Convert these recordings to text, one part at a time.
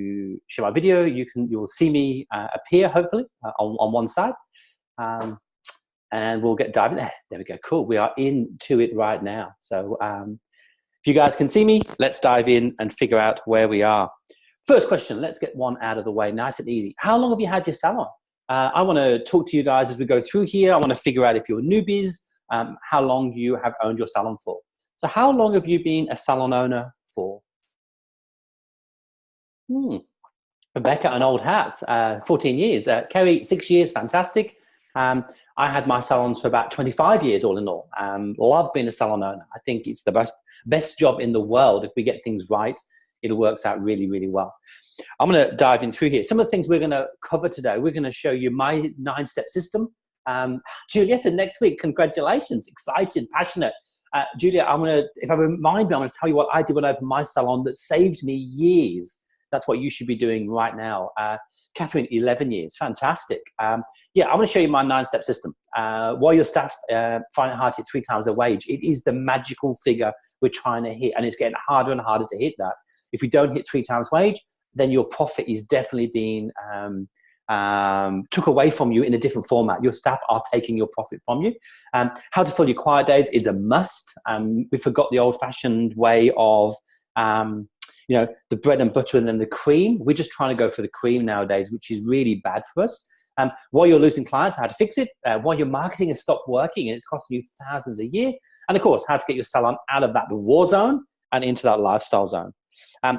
share my video, you'll see me appear hopefully on one side, and we'll get diving there. There we go. Cool. We are into it right now. So if you guys can see me, let's dive in and figure out where we are. First question. Let's get one out of the way, nice and easy. How long have you had your salon? I want to talk to you guys as we go through here. I want to figure out if you're newbies, how long you have owned your salon for. So how long have you been a salon owner for? Rebecca, an old hat, 14 years. Kerry, 6 years, fantastic. I had my salons for about 25 years all in all. Love being a salon owner. I think it's the best job in the world. If we get things right, it works out really, really well. I'm going to dive in through here. Some of the things we're going to cover today, we're going to show you my 9-step system. Julietta, next week, congratulations, excited, passionate. Julia, if I remind me, I'm going to tell you what I did when I opened my salon that saved me years. That's what you should be doing right now. Catherine, 11 years, fantastic. Yeah, I'm going to show you my 9-step system. While your staff find it hard to hit 3 times their wage, it is the magical figure we're trying to hit, and it's getting harder and harder to hit that. If you don't hit 3 times wage, then your profit is definitely being took away from you in a different format. Your staff are taking your profit from you. How to fill your quiet days is a must. We forgot the old-fashioned way of the bread and butter and then the cream. We're just trying to go for the cream nowadays, which is really bad for us. While you're losing clients, how to fix it. While your marketing has stopped working and it's costing you thousands a year. And of course, how to get your salon out of that war zone and into that lifestyle zone.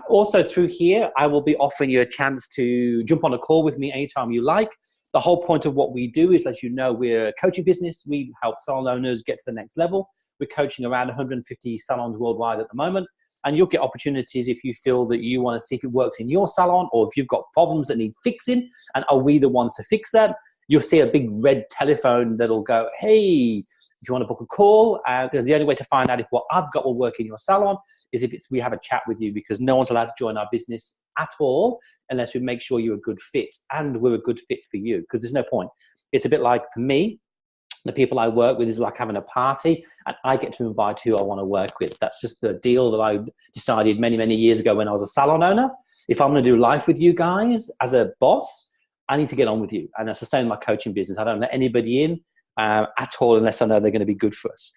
Also through here, I will be offering you a chance to jump on a call with me anytime you like. The whole point of what we do is, as you know, we're a coaching business. We help salon owners get to the next level. We're coaching around 150 salons worldwide at the moment. And you'll get opportunities if you feel that you want to see if it works in your salon, or if you've got problems that need fixing, and are we the ones to fix that? You'll see a big red telephone that'll go, hey, if you want to book a call, because the only way to find out if what I've got will work in your salon is if we have a chat with you, because no one's allowed to join our business at all unless we make sure you're a good fit and we're a good fit for you, because there's no point. It's a bit like, for me, the people I work with is like having a party, and I get to invite who I want to work with. That's just the deal that I decided many, many years ago when I was a salon owner. If I'm going to do life with you guys as a boss, I need to get on with you. And that's the same in my coaching business. I don't let anybody in at all unless I know they're going to be good for us.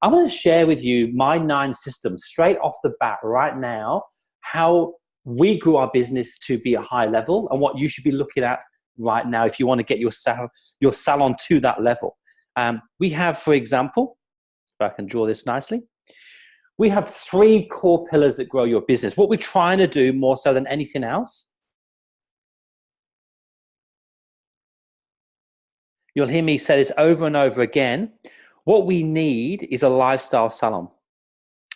I'm going to share with you my 9 systems straight off the bat right now, how we grew our business to be a high level and what you should be looking at right now if you want to get your salon to that level. We have, for example, if I can draw this nicely, we have 3 core pillars that grow your business. What we're trying to do more so than anything else, you'll hear me say this over and over again, what we need is a lifestyle salon.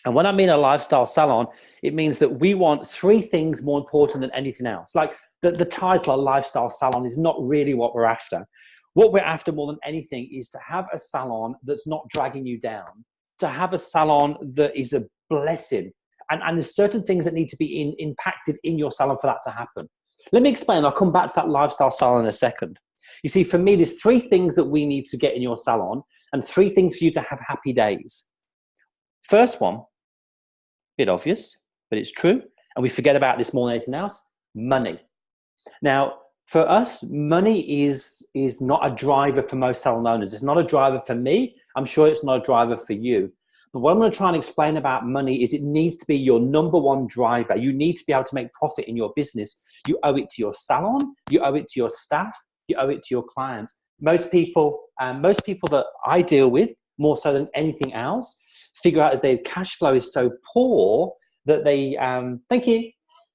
And when I mean a lifestyle salon, it means that we want 3 things more important than anything else. Like the title, a lifestyle salon, is not really what we're after. What we're after more than anything is to have a salon that's not dragging you down, to have a salon that is a blessing. And there's certain things that need to be impacted in your salon for that to happen. Let me explain. I'll come back to that lifestyle salon in a second. You see, for me, there's 3 things that we need to get in your salon and 3 things for you to have happy days. First one, a bit obvious, but it's true. And we forget about this more than anything else, money. Now, for us, money is not a driver for most salon owners. It's not a driver for me. I'm sure it's not a driver for you. But what I'm going to try and explain about money is it needs to be your number 1 driver. You need to be able to make profit in your business. You owe it to your salon. You owe it to your staff. You owe it to your clients. Most people that I deal with, more so than anything else, figure out as their cash flow is so poor that they,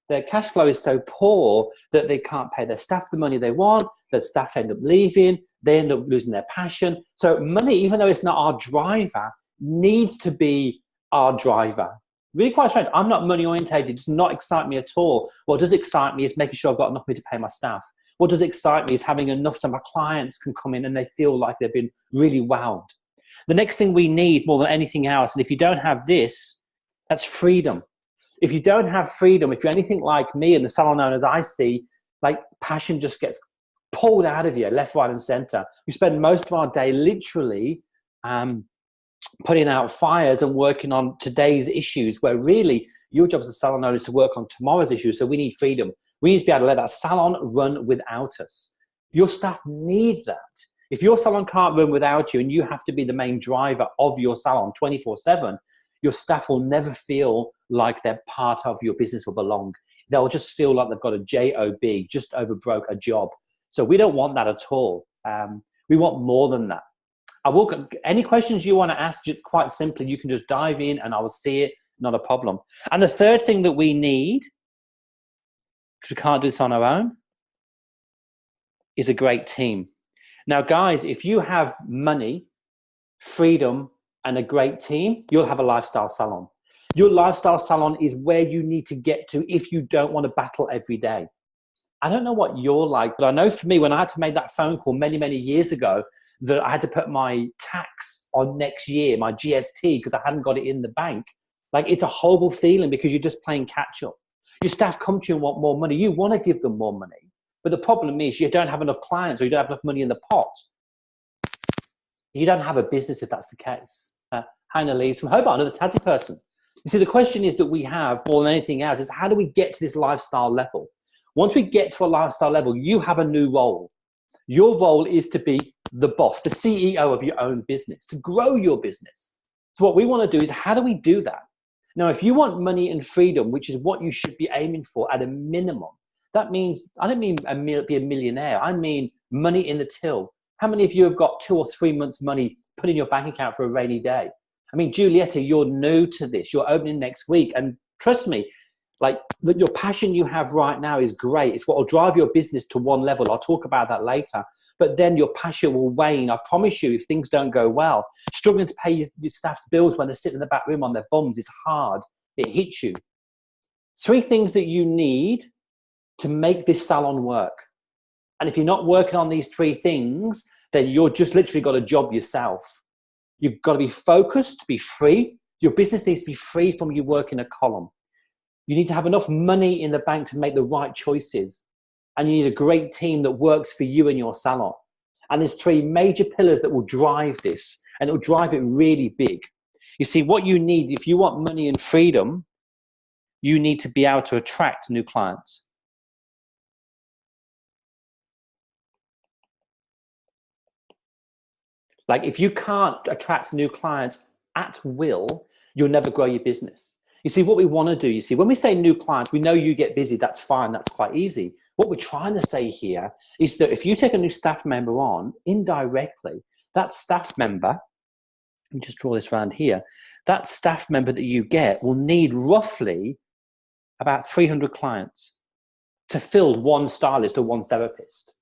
their cash flow is so poor that they can't pay their staff the money they want. The staff end up leaving. They end up losing their passion. So money, even though it's not our driver, needs to be our driver. Really quite strange. I'm not money orientated. It does not excite me at all. What does excite me is making sure I've got enough money to pay my staff. What does excite me is having enough so my clients can come in and they feel like they've been really wowed. The next thing we need more than anything else, and if you don't have this, that's freedom. If you don't have freedom, if you're anything like me and the salon owners I see, like passion just gets pulled out of you left, right, and center. We spend most of our day literally putting out fires and working on today's issues, where really your job as a salon owner is to work on tomorrow's issues. So we need freedom. We need to be able to let that salon run without us. Your staff need that. If your salon can't run without you and you have to be the main driver of your salon 24/7, your staff will never feel like they're part of your business or belong. They'll just feel like they've got a job, just over broke, a job. So we don't want that at all. We want more than that. Any questions you want to ask, just quite simply, you can just dive in and I will see it, not a problem. And the third thing that we need, because we can't do this on our own, is a great team. Now, guys, if you have money, freedom, and a great team, you'll have a lifestyle salon. Your lifestyle salon is where you need to get to if you don't want to battle every day. I don't know what you're like, but I know for me, when I had to make that phone call many, many years ago, that I had to put my tax on next year, my GST, because I hadn't got it in the bank. Like, it's a horrible feeling because you're just playing catch up. Your staff come to you and want more money. You want to give them more money. But the problem is you don't have enough clients or you don't have enough money in the pot. You don't have a business if that's the case. Hannah Lee's from Hobart, another Tassie person. You see, the question is that we have more than anything else is, how do we get to this lifestyle level? Once we get to a lifestyle level, you have a new role. Your role is to be the boss, the CEO of your own business, to grow your business. So what we want to do is, how do we do that? Now, if you want money and freedom, which is what you should be aiming for at a minimum, that means, I don't mean be a millionaire. I mean money in the till. How many of you have got 2 or 3 months money put in your bank account for a rainy day? I mean, Julietta, you're new to this. You're opening next week. And trust me, like, your passion you have right now is great. It's what will drive your business to one level. I'll talk about that later. But then your passion will wane. I promise you, if things don't go well. Struggling to pay your staff's bills when they're sitting in the back room on their bums is hard. It hits you. 3 things that you need to make this salon work. And if you're not working on these 3 things, then you're just literally got a job yourself. You've got to be focused, be free. Your business needs to be free from you working a column. You need to have enough money in the bank to make the right choices. And you need a great team that works for you and your salon. And there's 3 major pillars that will drive this, and it will drive it really big. You see, what you need, if you want money and freedom, you need to be able to attract new clients. Like, if you can't attract new clients at will, you'll never grow your business. You see, what we want to do, you see, when we say new clients, we know you get busy. That's fine. That's quite easy. What we're trying to say here is that if you take a new staff member on, indirectly, that staff member, let me just draw this around here, that staff member that you get will need roughly about 300 clients to fill one stylist or one therapist.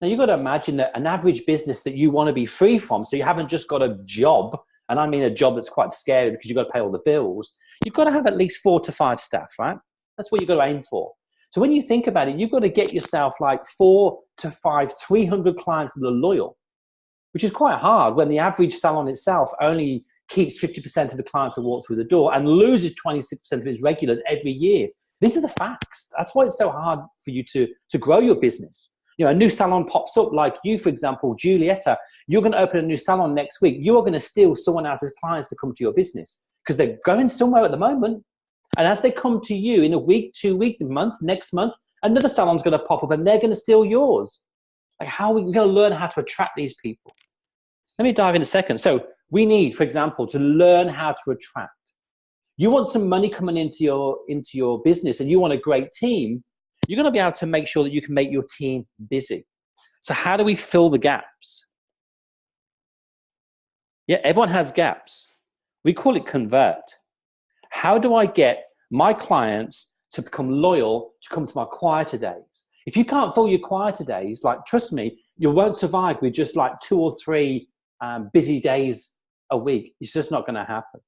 Now, you've got to imagine that an average business that you want to be free from, so you haven't just got a job, and I mean a job that's quite scary because you've got to pay all the bills, you've got to have at least 4 to 5 staff, right? That's what you've got to aim for. So when you think about it, you've got to get yourself like 4 to 5, 300 clients that are loyal, which is quite hard when the average salon itself only keeps 50% of the clients that walk through the door and loses 26% of its regulars every year. These are the facts. That's why it's so hard for you to grow your business. You know, a new salon pops up, like you, for example, Julietta, you're going to open a new salon next week. You are going to steal someone else's clients to come to your business because they're going somewhere at the moment. And as they come to you in a week, 2 weeks, a month, next month, another salon's going to pop up and they're going to steal yours. Like, how are we going to learn how to attract these people? Let me dive in a second. So we need, for example, to learn how to attract. You want some money coming into your business and you want a great team, you're going to be able to make sure that you can make your team busy. So how do we fill the gaps? Yeah, everyone has gaps. We call it convert. How do I get my clients to become loyal, to come to my quieter days? If you can't fill your quieter days, like, trust me, you won't survive with just like 2 or 3 busy days a week. It's just not going to happen.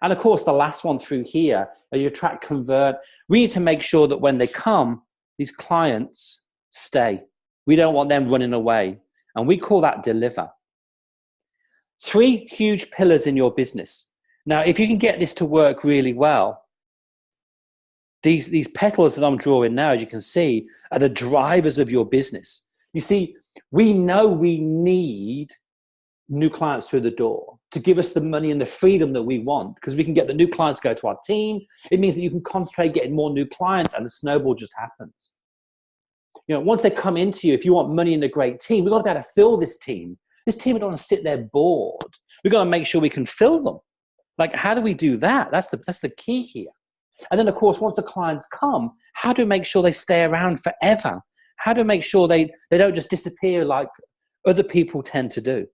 And of course, the last one through here, you attract, convert. We need to make sure that when they come, these clients stay. We don't want them running away. And we call that deliver. 3 huge pillars in your business. Now, if you can get this to work really well, these petals that I'm drawing now, as you can see, are the drivers of your business. You see, we know we need new clients through the door to give us the money and the freedom that we want, because we can get the new clients to go to our team. It means that you can concentrate getting more new clients and the snowball just happens. You know, once they come into you, if you want money in a great team, we've got to be able to fill this team. This team don't want to sit there bored. We've got to make sure we can fill them. Like, how do we do that? That's the key here. And then, of course, once the clients come, how do we make sure they stay around forever? How do we make sure they don't just disappear like other people tend to do?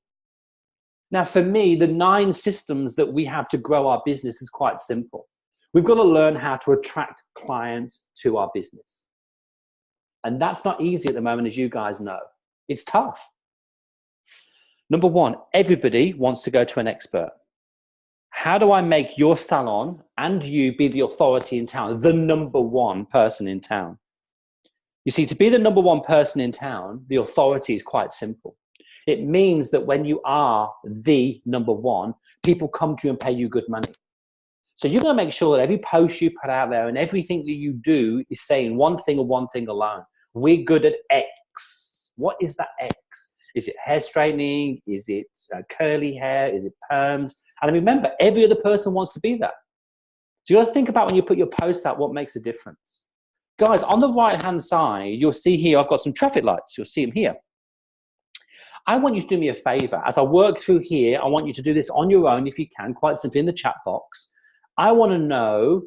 Now, for me, the 9 systems that we have to grow our business is quite simple. We've got to learn how to attract clients to our business. And that's not easy at the moment, as you guys know. It's tough. Number 1, everybody wants to go to an expert. How do I make your salon and you be the authority in town, the number 1 person in town? You see, to be the number 1 person in town, the authority is quite simple. It means that when you are the number 1, people come to you and pay you good money. So you're going to make sure that every post you put out there and everything that you do is saying one thing and one thing alone. We're good at X. What is that X? Is it hair straightening? Is it curly hair? Is it perms? And remember, every other person wants to be that. So you got to think about when you put your posts out, what makes a difference. Guys, on the right-hand side, you'll see here, I've got some traffic lights. You'll see them here. I want you to do me a favor. As I work through here, I want you to do this on your own if you can, quite simply in the chat box. I want to know,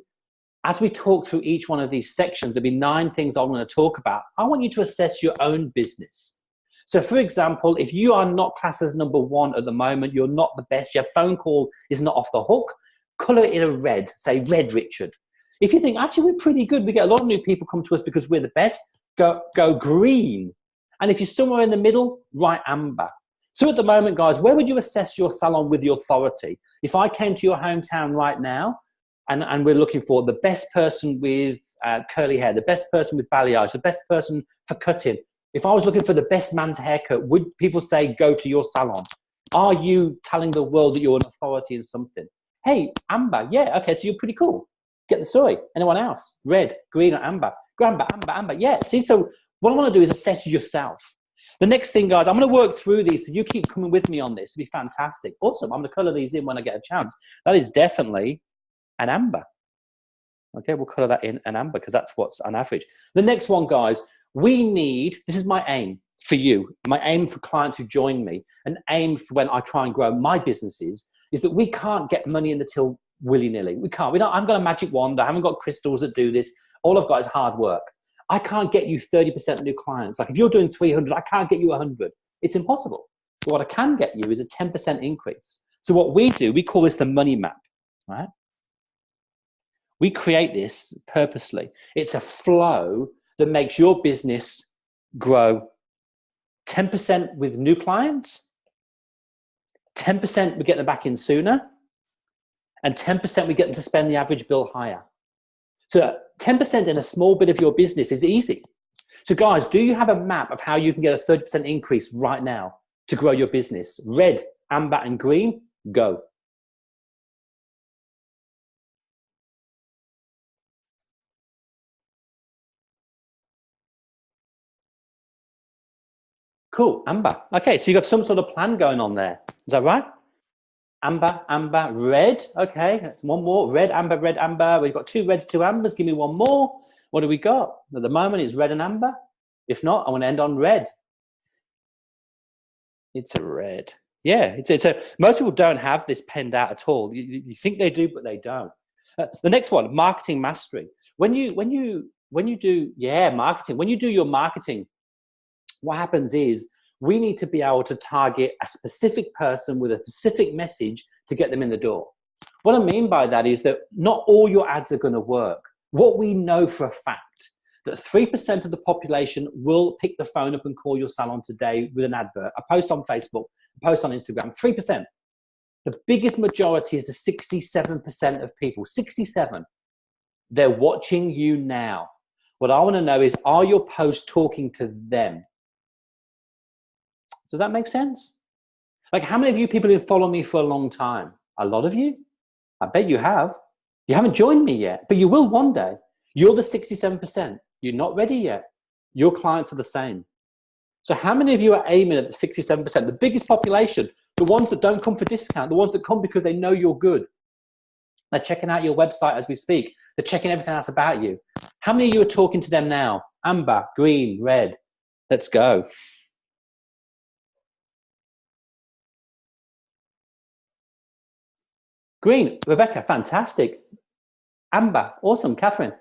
as we talk through each one of these sections, there'll be 9 things I'm going to talk about. I want you to assess your own business. So for example, if you are not classed as number 1 at the moment, you're not the best, your phone call is not off the hook, color it in a red, say red, Richard. If you think, actually, we're pretty good, we get a lot of new people come to us because we're the best, go green. And if you're somewhere in the middle, write amber. So at the moment, guys, where would you assess your salon with the authority? If I came to your hometown right now and we're looking for the best person with curly hair, the best person with balayage, the best person for cutting, if I was looking for the best man's haircut, would people say, go to your salon? Are you telling the world that you're an authority in something? Hey, amber, yeah, okay, so you're pretty cool. Get the story. Anyone else? Red, green, or amber? Amber, amber, amber, yeah. See, so what I want to do is assess yourself. The next thing, guys, I'm going to work through these, so you keep coming with me on this. It'll be fantastic. Awesome. I'm going to color these in when I get a chance. That is definitely an amber. Okay, we'll color that in an amber because that's what's on average. The next one, guys, we need, this is my aim for you, my aim for clients who join me, an aim for when I try and grow my businesses, is that we can't get money in the till willy-nilly. We can't. I haven't got a magic wand. I haven't got crystals that do this. All I've got is hard work. I can't get you 30% new clients. Like if you're doing 300, I can't get you 100. It's impossible. But what I can get you is a 10% increase. So what we do, we call this the money map, right? We create this purposely. It's a flow that makes your business grow 10% with new clients, 10% we get them back in sooner, and 10% we get them to spend the average bill higher. So 10% in a small bit of your business is easy. So guys, do you have a map of how you can get a 30% increase right now to grow your business? Red, amber, and green, go. Cool, amber. Okay, so you got some sort of plan going on there. Is that right? Amber, amber, red. Okay, one more. Red, amber. We've got 2 reds, 2 ambers. Give me one more. What do we got? At the moment, it's red and amber. If not, I want to end on red. It's a red. Yeah, it's a. Most people don't have this penned out at all. You think they do, but they don't. The next one, marketing mastery. When you do marketing. When you do your marketing, what happens is we need to be able to target a specific person with a specific message to get them in the door. What I mean by that is that not all your ads are going to work. What we know for a fact, that 3% of the population will pick the phone up and call your salon today with an advert, a post on Facebook, a post on Instagram, 3%. The biggest majority is the 67% of people, 67. They're watching you now. What I want to know is, are your posts talking to them? Does that make sense? Like, how many of you people who follow me for a long time? A lot of you? I bet you have. You haven't joined me yet, but you will one day. You're the 67%. You're not ready yet. Your clients are the same. So how many of you are aiming at the 67%, the biggest population, the ones that don't come for discount, the ones that come because they know you're good? They're checking out your website as we speak. They're checking everything else about you. How many of you are talking to them now? Amber, green, red. Let's go. Green, Rebecca, fantastic. Amber, awesome. Catherine.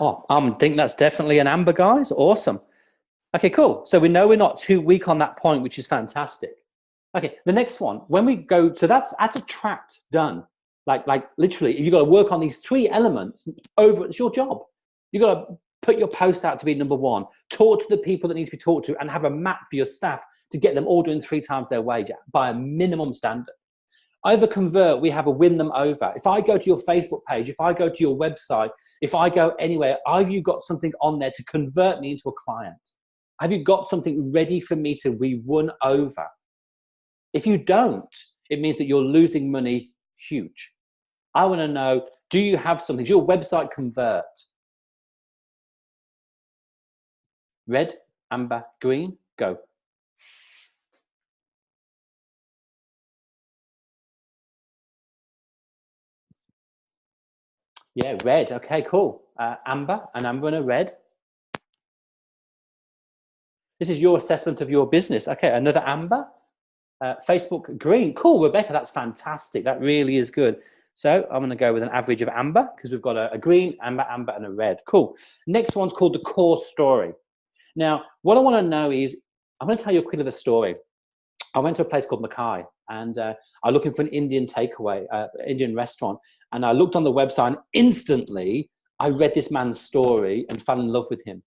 Oh, I think that's definitely an amber, guys. Awesome. Okay, cool. So we know we're not too weak on that point, which is fantastic. Okay, the next one, when we go, so that's a tract done. Like literally, you've got to work on these 3 elements over, it's your job. You've got to put your post out to be number 1, talk to the people that need to be talked to, and have a map for your staff to get them all doing 3 times their wage by a minimum standard. Over convert, we have a win them over. If I go to your Facebook page, if I go to your website, if I go anywhere, have you got something on there to convert me into a client? Have you got something ready for me to be won over? If you don't, it means that you're losing money huge. I want to know, do you have something? Does your website convert? Red, amber, green, go. Yeah, red. Okay, cool. Amber, an amber and a red. This is your assessment of your business. Okay, another amber. Facebook green. Cool, Rebecca, that's fantastic. That really is good. So I'm going to go with an average of amber because we've got a green, amber, amber, and a red. Cool. Next one's called the core story. Now, what I want to know is, I'm going to tell you a quick little story. I went to a place called Mackay, and I was looking for an Indian takeaway, Indian restaurant, and I looked on the website, and instantly I read this man's story and fell in love with him.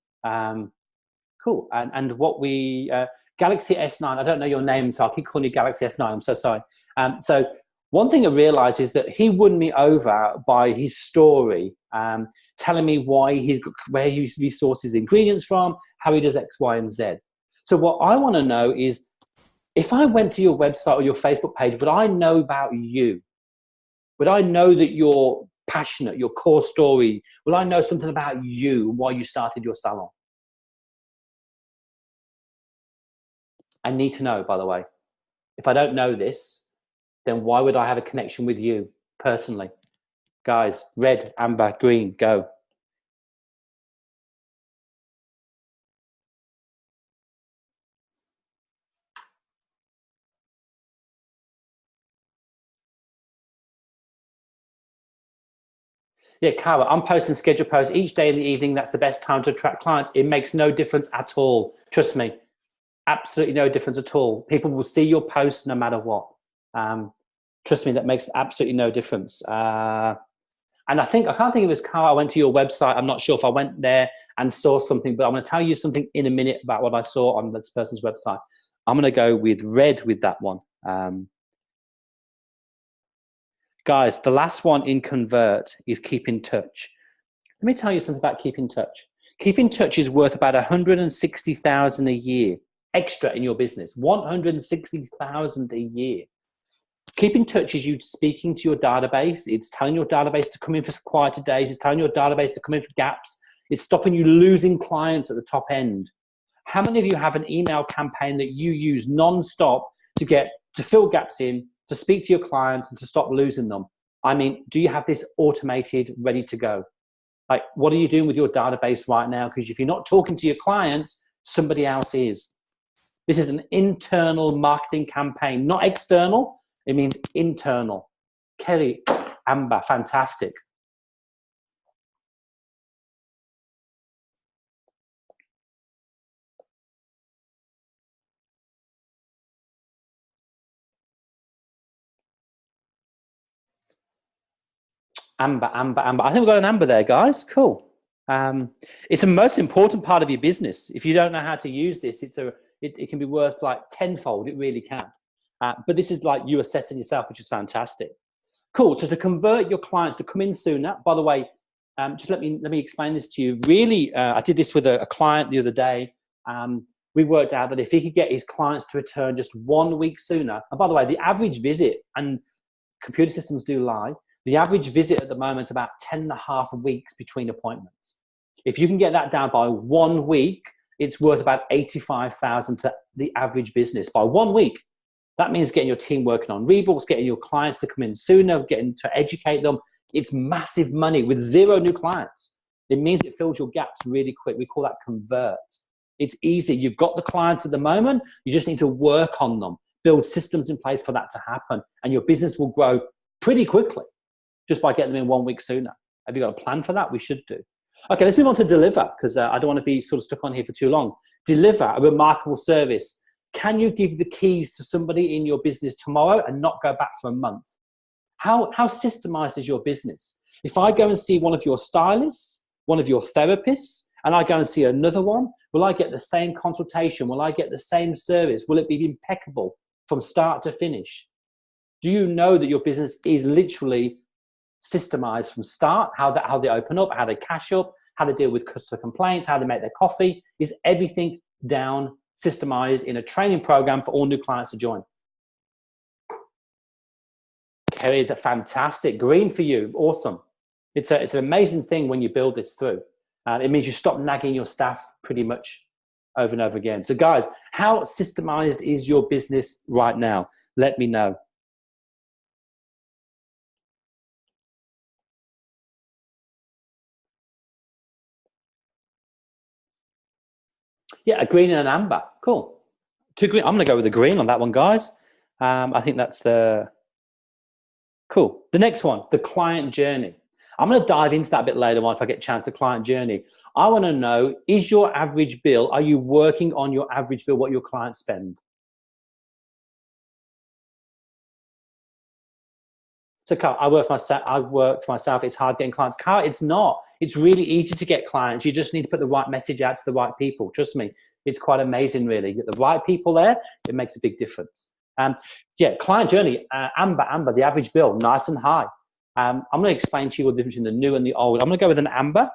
Cool. And what we, Galaxy S9, I don't know your name, so I'll keep calling you Galaxy S9. I'm so sorry. So one thing I realized is that he won me over by his story, telling me why where he sources ingredients from, how he does X, Y, and Z. So what I want to know is, if I went to your website or your Facebook page, would I know about you? Would I know that you're passionate, your core story? Will I know something about you, why you started your salon? I need to know, by the way. If I don't know this, then why would I have a connection with you personally? Guys, red, amber, green, go. Yeah, Cara, I'm posting scheduled posts each day in the evening. That's the best time to attract clients. It makes no difference at all. Trust me, absolutely no difference at all. People will see your post no matter what. Trust me, that makes absolutely no difference. And I can't think of his car. I went to your website. I'm not sure if I went there and saw something, but I'm going to tell you something in a minute about what I saw on this person's website. I'm going to go with red with that one. Guys, the last one in convert is keep in touch. Let me tell you something about keep in touch. Keep in touch is worth about 160,000 a year extra in your business. 160,000 a year. Keep in touch is you speaking to your database. It's telling your database to come in for quieter days. It's telling your database to come in for gaps. It's stopping you losing clients at the top end. How many of you have an email campaign that you use non-stop to fill gaps in, to speak to your clients and to stop losing them? I mean, do you have this automated, ready to go? Like, what are you doing with your database right now? Because if you're not talking to your clients, somebody else is. This is an internal marketing campaign, not external. It means internal. Kelly, Amber, fantastic. Amber, Amber, Amber. I think we've got an Amber there, guys. Cool. It's the most important part of your business. If you don't know how to use this, it can be worth like tenfold. It really can. But this is like you assessing yourself, which is fantastic. Cool. So to convert your clients to come in sooner, by the way, just let me explain this to you. Really, I did this with a client the other day. We worked out that if he could get his clients to return just 1 week sooner, and by the way, the average visit, and computer systems do lie, the average visit at the moment is about 10 and a half weeks between appointments. If you can get that down by 1 week, it's worth about 85,000 to the average business by 1 week. That means getting your team working on rebooks, getting your clients to come in sooner, getting to educate them. It's massive money with 0 new clients. It means it fills your gaps really quick. We call that convert. It's easy. You've got the clients at the moment. You just need to work on them, build systems in place for that to happen. And your business will grow pretty quickly just by getting them in 1 week sooner. Have you got a plan for that? We should do. Okay, let's move on to deliver, because I don't want to be sort of stuck on here for too long. Deliver a remarkable service. Can you give the keys to somebody in your business tomorrow and not go back for a month? How systemized is your business? If I go and see one of your stylists, one of your therapists, and I go and see another one, will I get the same consultation? Will I get the same service? Will it be impeccable from start to finish? Do you know that your business is literally systemized from start? How they open up, how they cash up, how they deal with customer complaints, how they make their coffee? Is everything down, systemized in a training program for all new clients to join? Okay, fantastic. Green for you. Awesome. It's an amazing thing when you build this through. It means you stop nagging your staff pretty much over and over again. So guys, how systemized is your business right now? Let me know. Yeah, a green and an amber. Cool. 2 green. I'm going to go with the green on that one, guys. I think that's cool. The next one, the client journey. I'm going to dive into that a bit later on if I get a chance, the client journey. I want to know, is your average bill, are you working on your average bill, what your clients spend? So Carl, I work for myself. It's hard getting clients. Carl, it's not. It's really easy to get clients. You just need to put the right message out to the right people. Trust me, it's quite amazing, really. Get the right people there, it makes a big difference. Yeah, client journey, amber, the average bill, nice and high. I'm going to explain to you the difference between the new and the old. I'm going to go with an amber.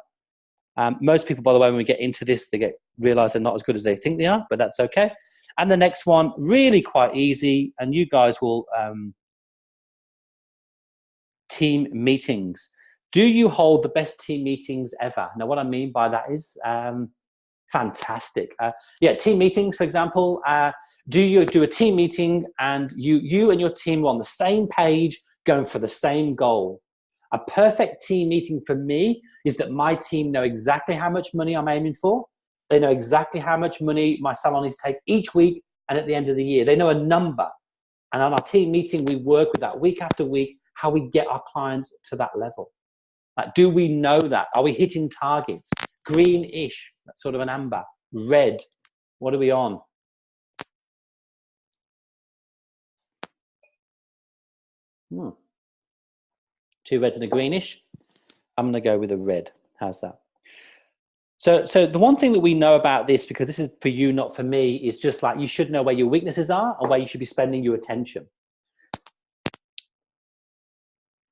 Most people, by the way, when we get into this, they realize they're not as good as they think they are, but that's okay. And the next one, really quite easy, and you guys will... team meetings. Do you hold the best team meetings ever? Now, what I mean by that is fantastic. Yeah, team meetings, for example. Do you do a team meeting and you and your team are on the same page, going for the same goal? A perfect team meeting for me is that my team know exactly how much money I'm aiming for. They know exactly how much money my salonists take each week and at the end of the year. They know a number. And on our team meeting, we work with that week after week, how we get our clients to that level. Like, do we know that? Are we hitting targets? Greenish, that's sort of an amber. Red, what are we on? Two reds and a greenish. I'm going to go with a red. How's that? So the one thing that we know about this, because this is for you, not for me, is just like you should know where your weaknesses are and where you should be spending your attention.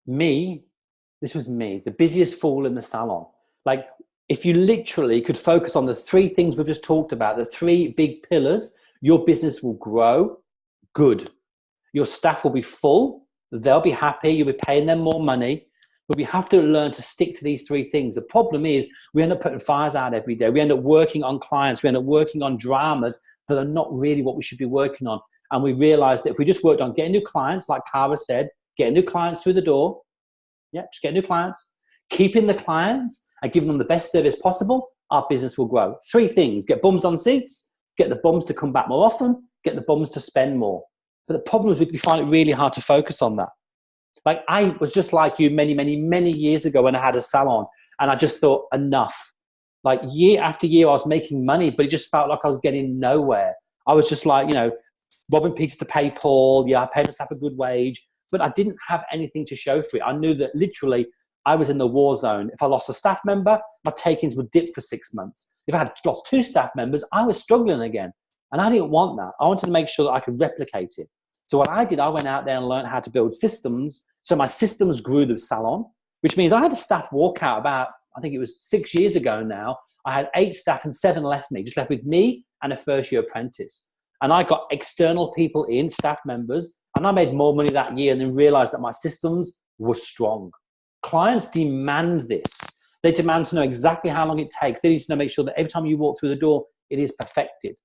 This was me, the busiest fool in the salon. Like, if you literally could focus on the 3 things we've just talked about, the 3 big pillars, your business will grow good. Your staff will be full. They'll be happy. You'll be paying them more money. But we have to learn to stick to these 3 things. The problem is we end up putting fires out every day. We end up working on clients. We end up working on dramas that are not really what we should be working on. And we realize that if we just worked on getting new clients, like Cara said, getting new clients through the door, just get new clients, keeping the clients and giving them the best service possible, our business will grow. 3 things: get bums on seats, get the bums to come back more often, get the bums to spend more. But the problem is we find it really hard to focus on that. Like, I was just like you many years ago when I had a salon, and I just thought, enough. Like, year after year, I was making money, but it just felt like I was getting nowhere. I was just like, robbing Peter to pay Paul. Yeah, I paid myself a good wage, but I didn't have anything to show for it. I knew that literally I was in the war zone. If I lost a staff member, my takings would dip for 6 months. If I had lost 2 staff members, I was struggling again. And I didn't want that. I wanted to make sure that I could replicate it. So what I did, I went out there and learned how to build systems. So my systems grew the salon, which means I had a staff walkout about, I think it was 6 years ago now. I had 8 staff and 7 left me, just left with me and a first-year apprentice. And I got external people in, staff members, and I made more money that year and then realized that my systems were strong. Clients demand this. They demand to know exactly how long it takes. They need to know, make sure that every time you walk through the door, it is perfected.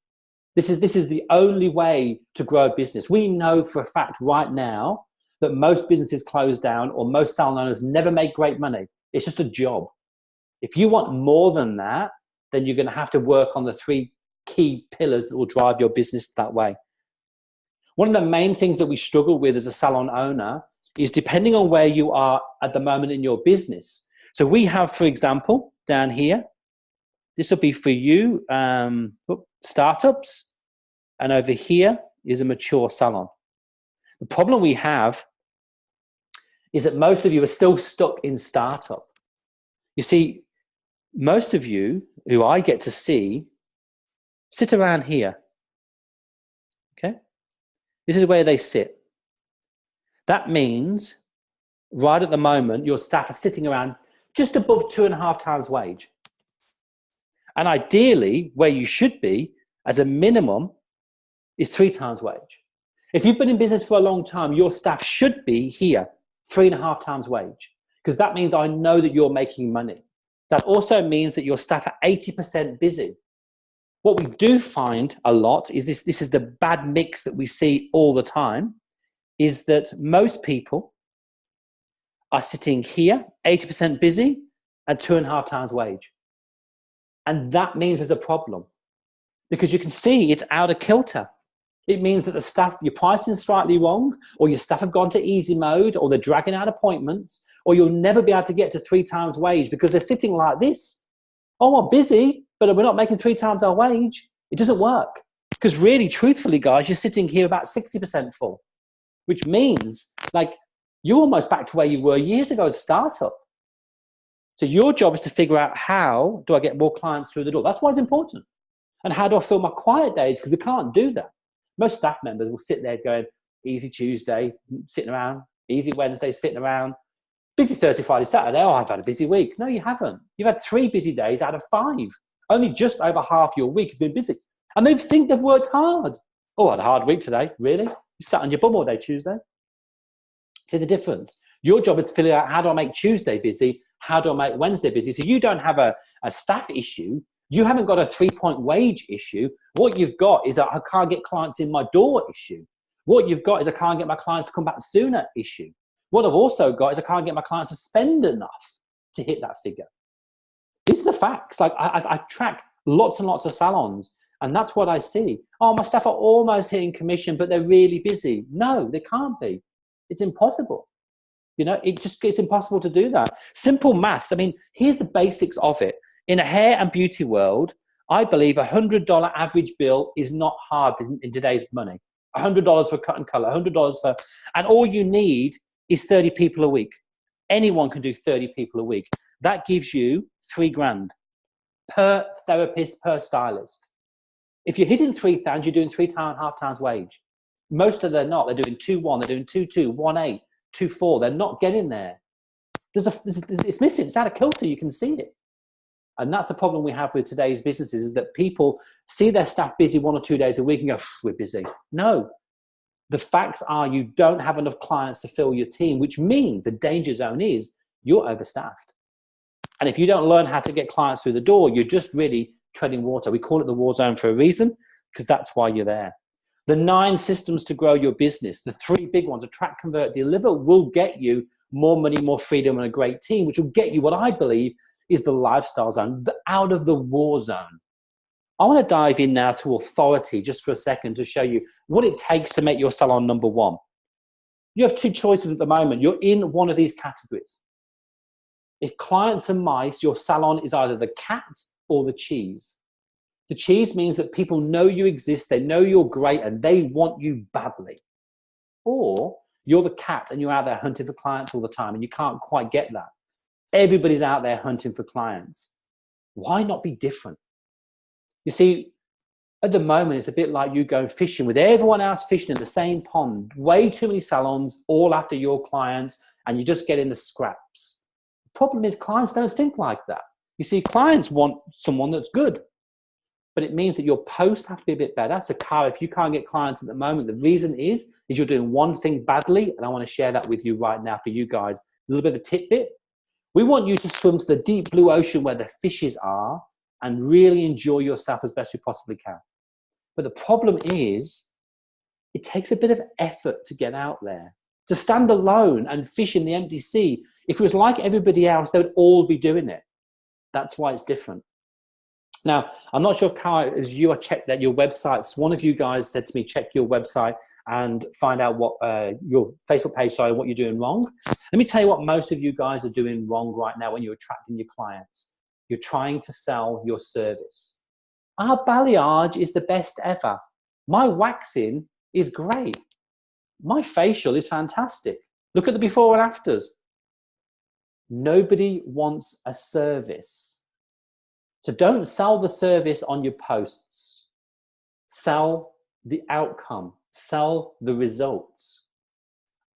This is the only way to grow a business. We know for a fact right now that most businesses close down or most salon owners never make great money. It's just a job. If you want more than that, then you're going to have to work on the 3 key pillars that will drive your business that way. One of the main things that we struggle with as a salon owner is depending on where you are at the moment in your business. So we have, for example, down here, this will be for you, startups, and over here is a mature salon. The problem we have is that most of you are still stuck in startup. You see, most of you who I get to see sit around here, okay? This is where they sit. That means right at the moment, your staff are sitting around just above 2.5 times wage. And ideally, where you should be as a minimum is 3 times wage. If you've been in business for a long time, your staff should be here 3.5 times wage, because that means I know that you're making money. That also means that your staff are 80% busy. What we do find a lot is this is the bad mix that we see all the time, is that most people are sitting here, 80% busy, at 2.5 times wage. And that means there's a problem, because you can see it's out of kilter. It means that the staff, your pricing is slightly wrong, or your staff have gone to easy mode, or they're dragging out appointments, or you'll never be able to get to 3 times wage because they're sitting like this. Oh, I'm busy, but we're not making 3 times our wage. It doesn't work. Because really, truthfully, guys, you're sitting here about 60% full, which means like you're almost back to where you were years ago as a startup. So your job is to figure out, how do I get more clients through the door? That's why it's important. And how do I fill my quiet days? Because we can't do that. Most staff members will sit there going, easy Tuesday, sitting around, easy Wednesday, sitting around, busy Thursday, Friday, Saturday. Oh, I've had a busy week. No, you haven't. You've had 3 busy days out of 5. Only just over half your week has been busy. And they think they've worked hard. Oh, I had a hard week today. Really? You sat on your bum all day Tuesday. See the difference? Your job is to figure out, how do I make Tuesday busy? How do I make Wednesday busy? So you don't have a staff issue. You haven't got a 3-point wage issue. What you've got is a I can't get clients in my door issue. What you've got is I can't get my clients to come back sooner issue. What I've also got is I can't get my clients to spend enough to hit that figure. These are the facts. Like I track lots and lots of salons, and that's what I see. Oh, my staff are almost hitting commission, but they're really busy. No, they can't be. It's impossible. You know, it's impossible to do that. Simple maths. I mean, here's the basics of it. In a hair and beauty world, I believe $100 average bill is not hard in today's money. $100 for cut and color, $100 for, and all you need is 30 people a week. Anyone can do 30 people a week. That gives you $3,000 per therapist, per stylist. If you're hitting 3,000, you're doing 3.5 times wage. Most of them are not. They're doing 2-1, they're doing 2-2, 1-8, 2-4. They're not getting there. It's missing. It's out of kilter. You can see it. And that's the problem we have with today's businesses, is that people see their staff busy 1 or 2 days a week and go, we're busy. No, the facts are you don't have enough clients to fill your team, which means the danger zone is you're overstaffed. And if you don't learn how to get clients through the door, you're just really treading water. We call it the war zone for a reason, because that's why you're there. The 9 systems to grow your business, the 3 big ones, attract, convert, deliver, will get you more money, more freedom, and a great team, which will get you what I believe is the lifestyle zone, out of the war zone. I want to dive in now to authority just for a second to show you what it takes to make your salon number 1. You have 2 choices at the moment. You're in one of these categories. If clients are mice, your salon is either the cat or the cheese. The cheese means that people know you exist, they know you're great, and they want you badly. Or you're the cat and you're out there hunting for clients all the time and you can't quite get that. Everybody's out there hunting for clients. Why not be different? You see, at the moment, it's a bit like you going fishing with everyone else fishing in the same pond. Way too many salons, all after your clients, and you just get in the scraps. The problem is clients don't think like that. You see, clients want someone that's good. But it means that your posts have to be a bit better. So, Cara, if you can't get clients at the moment, the reason is you're doing one thing badly, and I want to share that with you right now for you guys. A little bit of a tidbit. We want you to swim to the deep blue ocean where the fishes are and really enjoy yourself as best you possibly can. But the problem is, it takes a bit of effort to get out there. To stand alone and fish in the empty sea. If it was like everybody else, they would all be doing it. That's why it's different. Now, I'm not sure if Cara, as you are checked at your websites, one of you guys said to me, check your website and find out what your Facebook page, sorry, what you're doing wrong. Let me tell you what most of you guys are doing wrong right now when you're attracting your clients. You're trying to sell your service. Our balayage is the best ever. My waxing is great. My facial is fantastic. Look at the before and afters. Nobody wants a service. So don't sell the service on your posts. Sell the outcome. Sell the results.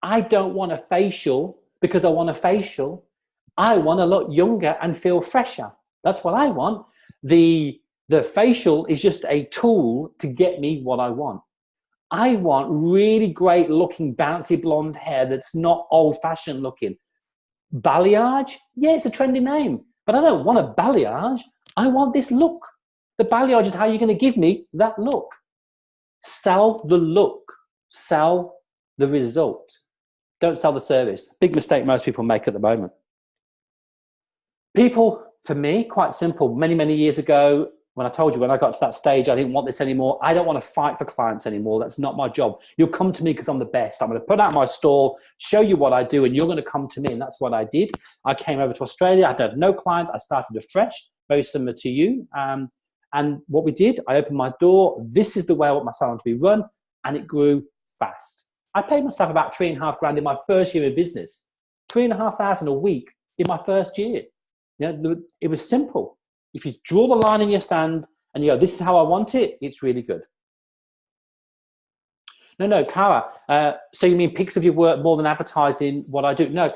I don't want a facial because I want a facial. I want to look younger and feel fresher. That's what I want. The facial is just a tool to get me what I want. I want really great looking bouncy blonde hair that's not old fashioned looking. Balayage? Yeah, it's a trendy name, but I don't want a balayage. I want this look. The balayage is how you're going to give me that look. Sell the look. Sell the result. Don't sell the service. Big mistake most people make at the moment. People, for me, quite simple. Many, many years ago, when I told you, when I got to that stage, I didn't want this anymore. I don't want to fight for clients anymore. That's not my job. You'll come to me because I'm the best. I'm going to put out my stall, show you what I do, and you're going to come to me. And that's what I did. I came over to Australia. I had no clients. I started afresh, very similar to you. And what we did, I opened my door. This is the way I want my salon to be run. And it grew fast. I paid myself about $3,500 in my first year of business. $3,500 a week in my first year. You know, it was simple. If you draw the line in your sand and you go, this is how I want it, it's really good. No, Cara, so you mean pics of your work more than advertising what I do? No,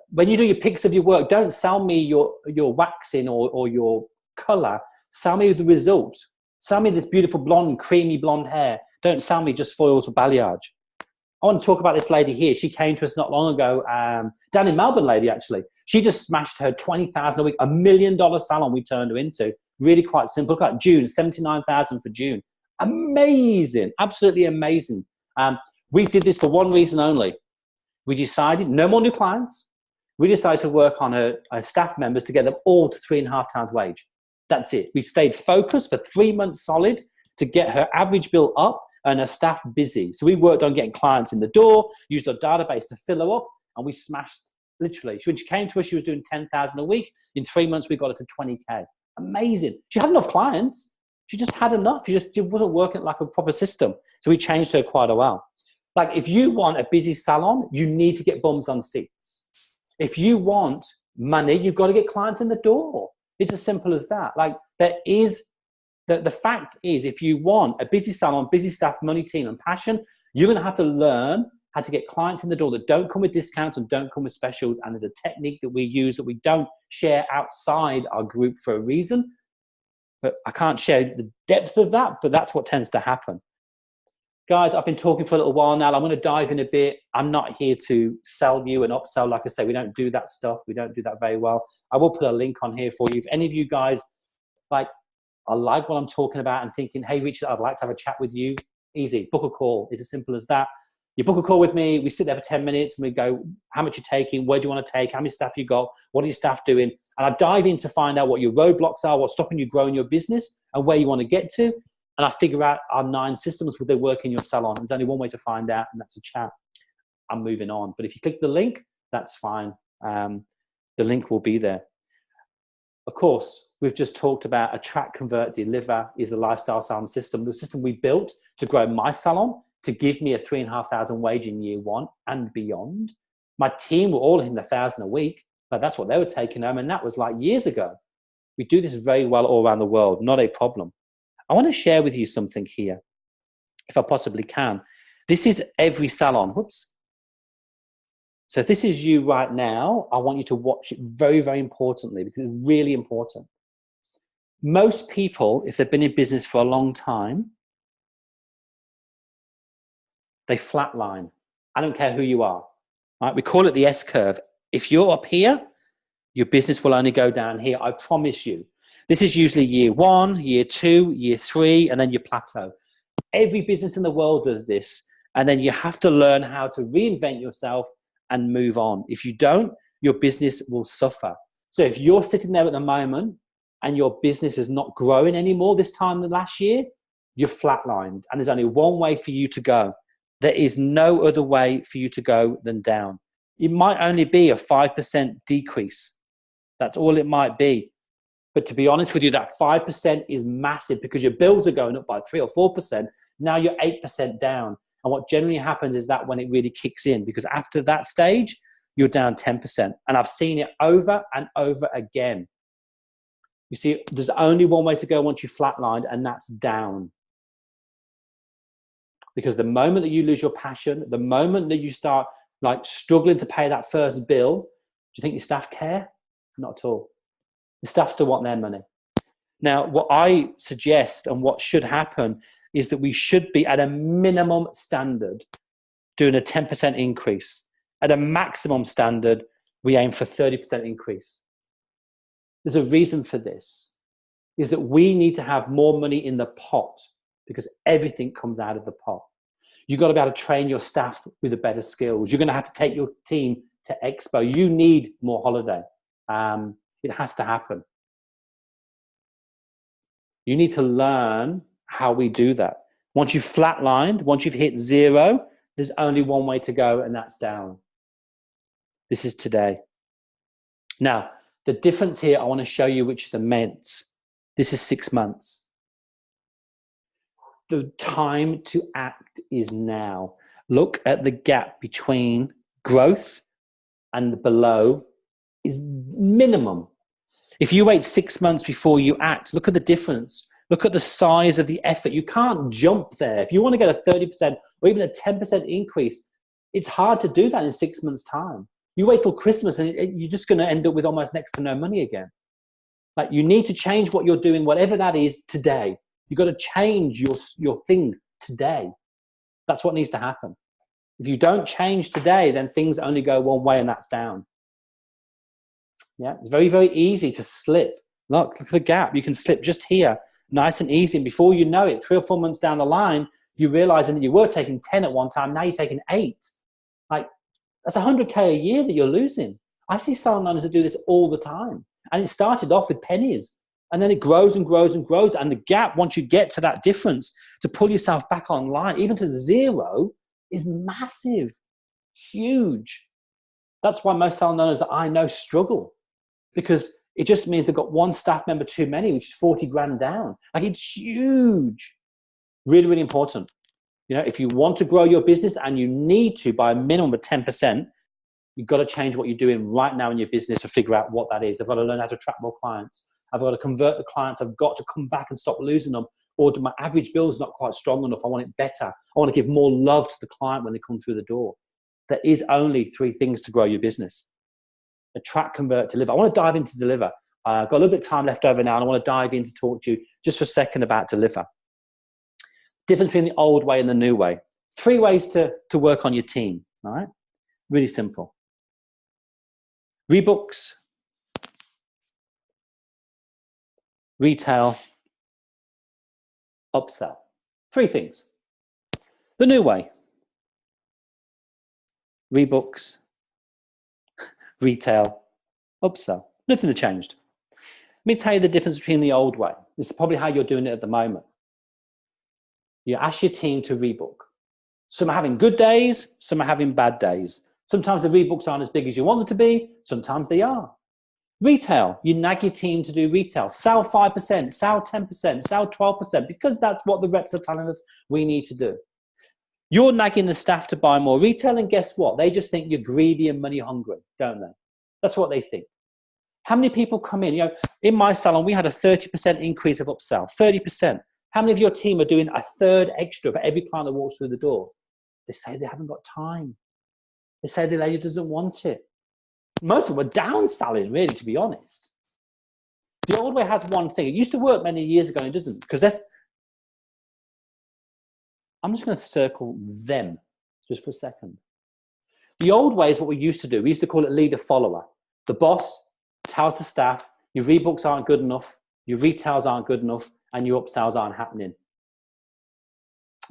when you do your pics of your work, don't sell me your waxing or your color. Sell me the result. Sell me this beautiful blonde, creamy blonde hair. Don't sell me just foils or balayage. I want to talk about this lady here. She came to us not long ago, down in Melbourne, lady, actually. She just smashed her $20,000 a week, $1 million salon we turned her into. Really quite simple. Look at June, $79,000 for June. Amazing, absolutely amazing. We did this for one reason only. We decided no more new clients. We decided to work on her staff members to get them all to 3.5 times wage. That's it. We stayed focused for 3 months solid to get her average bill up and her staff busy. So we worked on getting clients in the door, used our database to fill her up, and we smashed, literally. When she came to us, she was doing $10,000 a week. In 3 months, we got her to $20K. Amazing. She had enough clients. She just had enough. She wasn't working like a proper system. So we changed her quite a while. Like if you want a busy salon, you need to get bums on seats. If you want money, you've got to get clients in the door. It's as simple as that. Like there is, the fact is, if you want a busy salon, busy staff, money team and passion, you're going to have to learn how to get clients in the door that don't come with discounts and don't come with specials. And there's a technique that we use that we don't share outside our group for a reason. But I can't share the depth of that, but that's what tends to happen. Guys, I've been talking for a little while now. I'm going to dive in a bit. I'm not here to sell you and upsell. Like I say, we don't do that stuff. We don't do that very well. I will put a link on here for you. If any of you guys I like what I'm talking about and thinking, hey, Richard, I'd like to have a chat with you. Easy. Book a call. It's as simple as that. You book a call with me. We sit there for 10 minutes and we go, how much you're taking? Where do you want to take? How many staff you got? What are your staff doing? And I dive in to find out what your roadblocks are, what's stopping you growing your business and where you want to get to. And I figure out our 9 systems would they work in your salon. There's only one way to find out, and that's a chat. I'm moving on. But if you click the link, that's fine. The link will be there. Of course, we've just talked about attract, convert, deliver is the lifestyle salon system. The system we built to grow my salon, to give me a 3,500 wage in year 1 and beyond. My team were all hitting 1,000 a week, but that's what they were taking home. And that was like years ago. We do this very well all around the world, not a problem. I want to share with you something here, if I possibly can. This is every salon. Whoops. So if this is you right now, I want you to watch it very, very importantly because it's really important. Most people, if they've been in business for a long time, they flatline. I don't care who you are. Right? We call it the S-curve. If you're up here, your business will only go down here. I promise you. This is usually year 1, year 2, year 3, and then your plateau. Every business in the world does this. And then you have to learn how to reinvent yourself and move on. If you don't, your business will suffer. So if you're sitting there at the moment and your business is not growing anymore this time than last year, you're flatlined. And there's only one way for you to go. There is no other way for you to go than down. It might only be a 5% decrease. That's all it might be. But to be honest with you, that 5% is massive because your bills are going up by 3 or 4%. Now you're 8% down. And what generally happens is that when it really kicks in, because after that stage, you're down 10%. And I've seen it over and over again. You see, there's only one way to go once you've flatlined, and that's down. Because the moment that you lose your passion, the moment that you start like struggling to pay that first bill, do you think your staff care? Not at all. The staff still want their money. Now, what I suggest and what should happen is that we should be at a minimum standard doing a 10% increase. At a maximum standard, we aim for 30% increase. There's a reason for this, is that we need to have more money in the pot because everything comes out of the pot. You've got to be able to train your staff with the better skills. You're going to have to take your team to Expo. You need more holiday. It has to happen. You need to learn how we do that. Once you've flatlined, once you've hit zero, there's only one way to go, and that's down. This is today. Now, the difference here I want to show you, which is immense. This is 6 months. The time to act is now. Look at the gap between growth and the below is minimum. If you wait 6 months before you act, look at the difference. Look at the size of the effort. You can't jump there. If you want to get a 30% or even a 10% increase, it's hard to do that in 6 months' time. You wait till Christmas and you're just going to end up with almost next to no money again. Like, you need to change what you're doing, whatever that is, today. You've got to change your thing today. That's what needs to happen. If you don't change today, then things only go one way, and that's down. Yeah, it's very, very easy to slip. Look at the gap. You can slip just here, nice and easy. And before you know it, 3 or 4 months down the line, you're realizing that you were taking 10 at one time. Now you're taking 8. Like, that's 100K a year that you're losing. I see salon owners that do this all the time. And it started off with pennies. And then it grows and grows and grows. And the gap, once you get to that difference, to pull yourself back online, even to 0, is massive, huge. That's why most salon owners that I know struggle, because it just means they've got one staff member too many, which is 40 grand down. Like, it's huge. Really, really important. You know, if you want to grow your business, and you need to by a minimum of 10%, you've got to change what you're doing right now in your business to figure out what that is. I've got to learn how to attract more clients. I've got to convert the clients. I've got to come back and stop losing them. Or my average bill is not quite strong enough. I want it better. I want to give more love to the client when they come through the door. There is only 3 things to grow your business: attract, convert, deliver. I want to dive into deliver. I've got a little bit of time left over now, and I want to dive in to talk to you just for a second about deliver. Difference between the old way and the new way. 3 ways to work on your team, all right? Really simple. Rebooks, retail, upsell. 3 things. The new way: rebooks, retail, upsell. Nothing has changed. Let me tell you the difference between the old way. This is probably how you're doing it at the moment. You ask your team to rebook. Some are having good days, some are having bad days. Sometimes the rebooks aren't as big as you want them to be, sometimes they are. Retail, you nag your team to do retail. Sell 5%, sell 10%, sell 12%, because that's what the reps are telling us we need to do. You're nagging the staff to buy more retail, and guess what? They just think you're greedy and money hungry, don't they? That's what they think. How many people come in? You know, in my salon, we had a 30% increase of upsell, 30%. How many of your team are doing a third extra for every client that walks through the door? They say they haven't got time. They say the lady doesn't want it. Most of them are downselling, really, to be honest. The old way has one thing. It used to work many years ago, and it doesn't, because I'm just going to circle them just for a second. The old way is what we used to do. We used to call it leader-follower. The boss tells the staff, your rebooks aren't good enough, your retails aren't good enough, and your upsells aren't happening.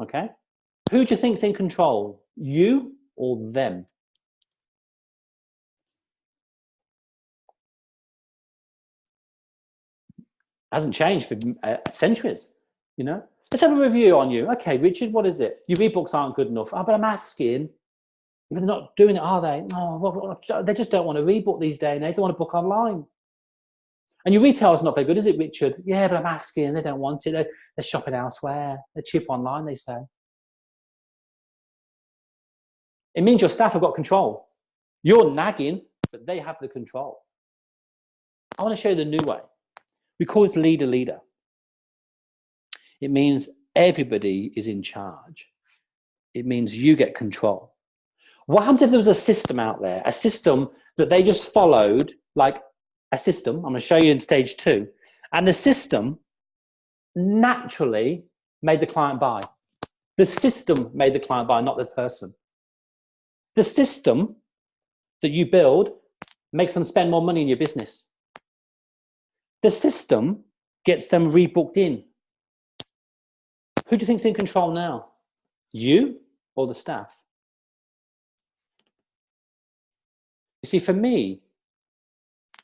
Okay? Who do you think's in control? You or them? Hasn't changed for centuries, you know? Let's have a review on you. Okay, Richard, what is it? Your ebooks aren't good enough. Oh, but I'm asking. They're not doing it, are they? Oh, well, they just don't want to rebook these days and age. They want to book online. And your retail's not very good, is it, Richard? Yeah, but I'm asking. They don't want it. They're shopping elsewhere. They're cheap online, they say. It means your staff have got control. You're nagging, but they have the control. I want to show you the new way. We call this leader. It means everybody is in charge. It means you get control. What happens if there was a system out there, a system that they just followed, like a system? I'm going to show you in stage 2. And the system naturally made the client buy. The system made the client buy, not the person. The system that you build makes them spend more money in your business. The system gets them rebooked in. Who do you think's in control now? You or the staff? You see, for me,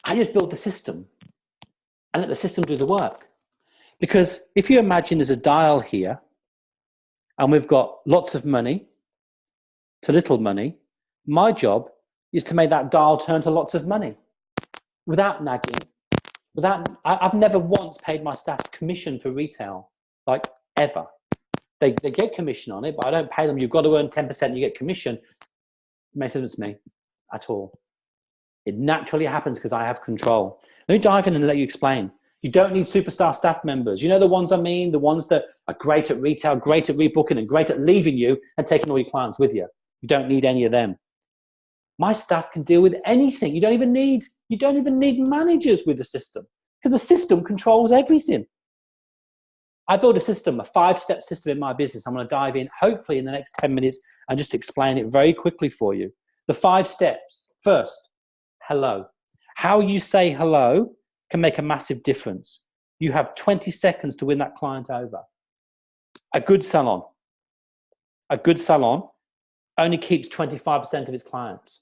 I just build the system and let the system do the work. Because if you imagine there's a dial here and we've got lots of money to little money, my job is to make that dial turn to lots of money without nagging. I've never once paid my staff commission for retail, like ever. They get commission on it, but I don't pay them. You've got to earn 10%, you get commission. It makes sense to me at all. It naturally happens because I have control. Let me dive in and let you explain. You don't need superstar staff members. You know the ones I mean? The ones that are great at retail, great at rebooking, and great at leaving you and taking all your clients with you. You don't need any of them. My staff can deal with anything. You don't even need managers with the system because the system controls everything. I built a system, a 5-step system in my business. I'm going to dive in, hopefully in the next 10 minutes, and just explain it very quickly for you. The 5 steps. First, hello. How you say hello can make a massive difference. You have 20 seconds to win that client over. A good salon only keeps 25% of its clients.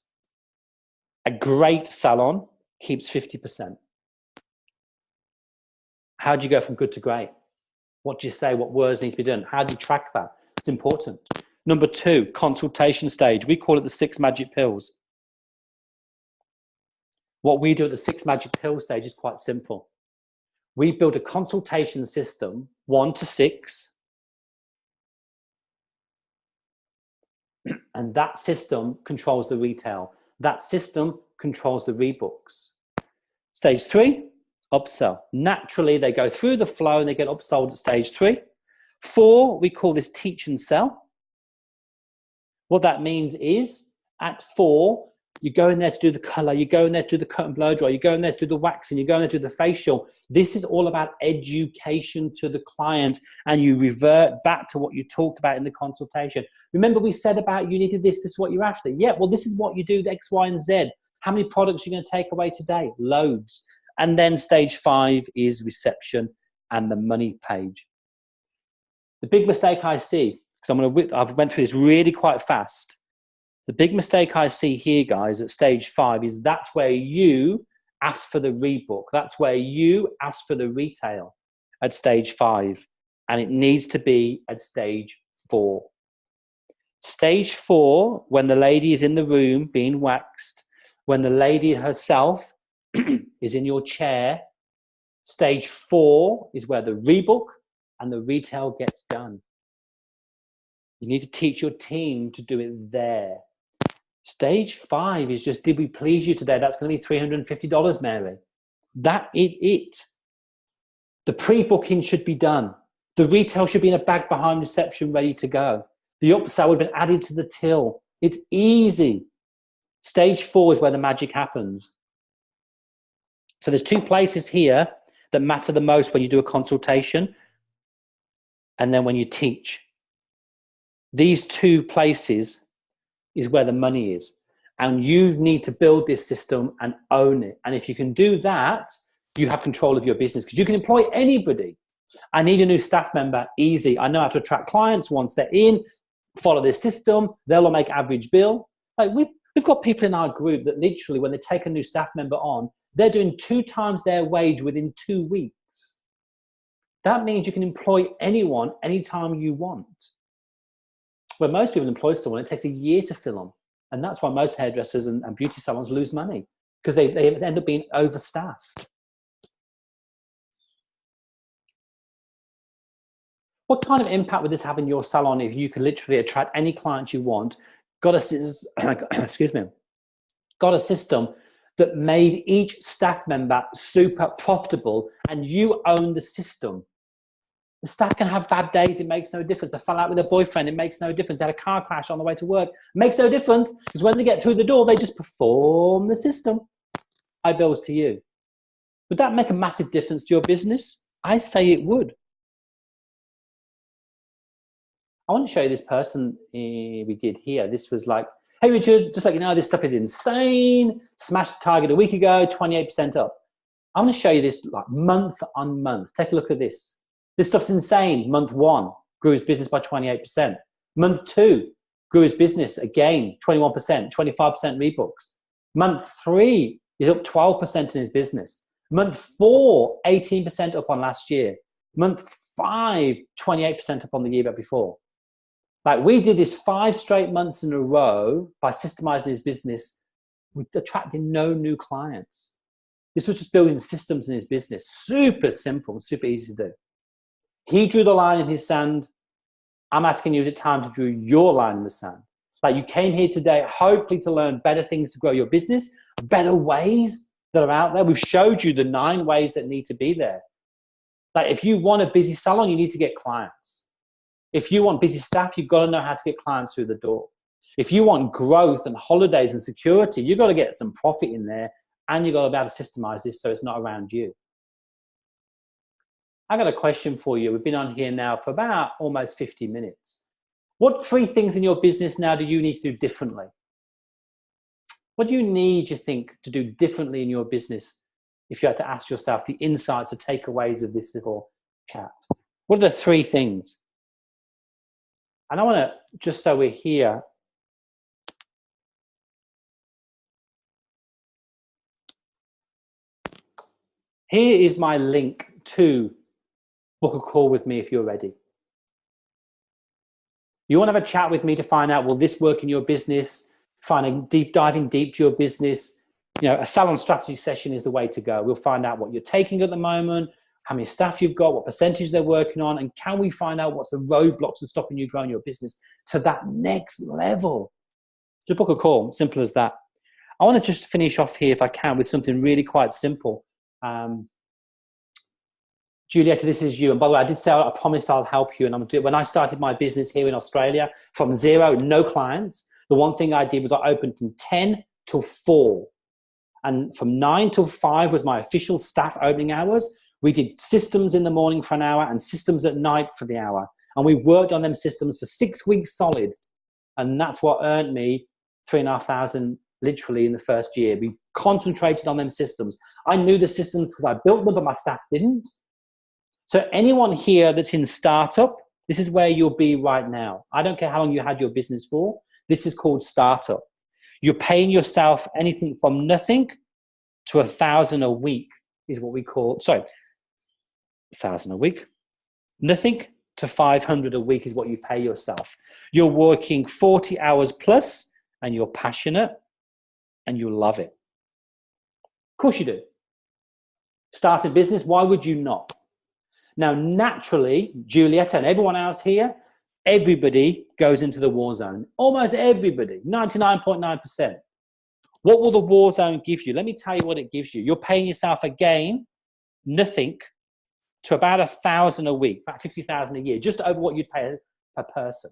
A great salon keeps 50%. How do you go from good to great? What do you say? What words need to be done? How do you track that? It's important. Number 2, consultation stage. We call it the 6 magic pills. What we do at the 6 magic pill stage is quite simple. We build a consultation system, 1 to 6, and that system controls the retail. That system controls the rebooks. Stage 3, upsell. Naturally, they go through the flow and they get upsold at stage 3. 4, we call this teach and sell. What that means is at 4, you go in there to do the color, you go in there to do the cut and blow dry, you go in there to do the waxing, you go in there to do the facial. This is all about education to the client, and you revert back to what you talked about in the consultation. Remember we said about you needed this is what you're after. Yeah, well, this is what you do, the X, Y, and Z. How many products are you going to take away today? Loads. And then stage 5 is reception and the money page. The big mistake I see, because I've went through this really quite fast. The big mistake I see here, guys, at stage 5 is that's where you ask for the rebook. That's where you ask for the retail at stage 5. And it needs to be at stage 4. Stage 4, when the lady is in the room being waxed, when the lady herself is in your chair, stage 4 is where the rebook and the retail gets done. You need to teach your team to do it there. Stage 5 is just, did we please you today? That's going to be $350, Mary. That is it. The pre-booking should be done. The retail should be in a bag behind reception, ready to go. The upsell would have been added to the till. It's easy. Stage 4 is where the magic happens. So there's 2 places here that matter the most when you do a consultation and then when you teach. These 2 places is where the money is. And you need to build this system and own it. And if you can do that, you have control of your business because you can employ anybody. I need a new staff member. Easy. I know how to attract clients once they're in, follow this system. They'll all make average bill. Like we've got people in our group that literally, when they take a new staff member on, they're doing 2 times their wage within 2 weeks. That means you can employ anyone anytime you want. Where most people employ someone, it takes a year to fill them. And that's why most hairdressers and beauty salons lose money, because they end up being overstaffed. What kind of impact would this have in your salon if you could literally attract any clients you want, got a system that made each staff member super profitable, and you own the system? The staff can have bad days, it makes no difference. They fell out with their boyfriend, it makes no difference. They had a car crash on the way to work, it makes no difference, because when they get through the door, they just perform the system. I bills to you. Would that make a massive difference to your business? I say it would. I want to show you this person we did here. This was like, hey Richard, just like you know, this stuff is insane. Smashed the target a week ago, 28% up. I want to show you this like month on month. Take a look at this. This stuff's insane. Month 1, grew his business by 28%. Month 2, grew his business again, 21%, 25% rebooks. Month 3, he's up 12% in his business. Month 4, 18% up on last year. Month 5, 28% up on the year before. Like we did this 5 straight months in a row by systemizing his business. We attracted no new clients. This was just building systems in his business. Super simple, super easy to do. He drew the line in his sand. I'm asking you, is it time to draw your line in the sand? Like you came here today, hopefully to learn better things to grow your business, better ways that are out there. We've showed you the 9 ways that need to be there. Like if you want a busy salon, you need to get clients. If you want busy staff, you've got to know how to get clients through the door. If you want growth and holidays and security, you've got to get some profit in there, and you've got to be able to systemize this so it's not around you. I got a question for you. We've been on here now for about almost 50 minutes. What 3 things in your business now do you need to do differently? What do you need, you think, to do differently in your business if you had to ask yourself the insights or takeaways of this little chat? What are the 3 things? And I want to, just so we're here, here is my link to book a call with me if you're ready. You want to have a chat with me to find out, will this work in your business? Diving deep to your business. You know, a salon strategy session is the way to go. We'll find out what you're taking at the moment, how many staff you've got, what percentage they're working on, and can we find out what's the roadblocks of stopping you growing your business to that next level? Just book a call, simple as that. I want to just finish off here, if I can, with something really quite simple. Julieta, this is you. And by the way, I did say I promise I'll help you. And when I started my business here in Australia, from 0, no clients, the one thing I did was I opened from 10 till 4. And from 9 till 5 was my official staff opening hours. We did systems in the morning for an hour and systems at night for the hour. And we worked on them systems for 6 weeks solid. And that's what earned me $3,500 literally in the first year. We concentrated on them systems. I knew the systems because I built them, but my staff didn't. So anyone here that's in startup, this is where you'll be right now. I don't care how long you had your business for. This is called startup. You're paying yourself anything from nothing to $1,000 a week is what we call, sorry, $1,000 a week. Nothing to $500 a week is what you pay yourself. You're working 40 hours plus and you're passionate and you love it. Of course you do. Start a business, why would you not? Now, naturally, Julieta and everyone else here, everybody goes into the war zone. Almost everybody, 99.9%. What will the war zone give you? Let me tell you what it gives you. You're paying yourself again, nothing, to about $1,000 a week, about $50,000 a year, just over what you'd pay per person.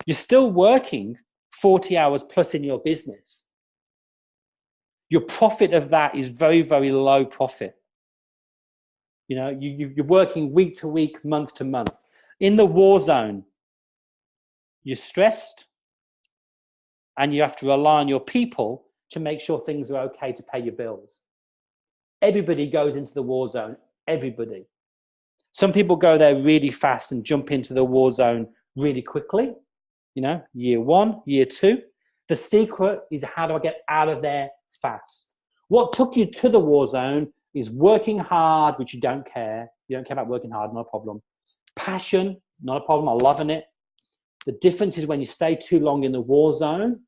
You're still working 40 hours plus in your business. Your profit of that is very, very low profit. You know, you're working week to week, month to month. In the war zone, you're stressed and you have to rely on your people to make sure things are okay to pay your bills. Everybody goes into the war zone, everybody. Some people go there really fast and jump into the war zone really quickly. You know, year 1, year 2. The secret is, how do I get out of there fast? What took you to the war zone is working hard, which you don't care. You don't care about working hard, not a problem. Passion, not a problem. I'm loving it. The difference is when you stay too long in the war zone,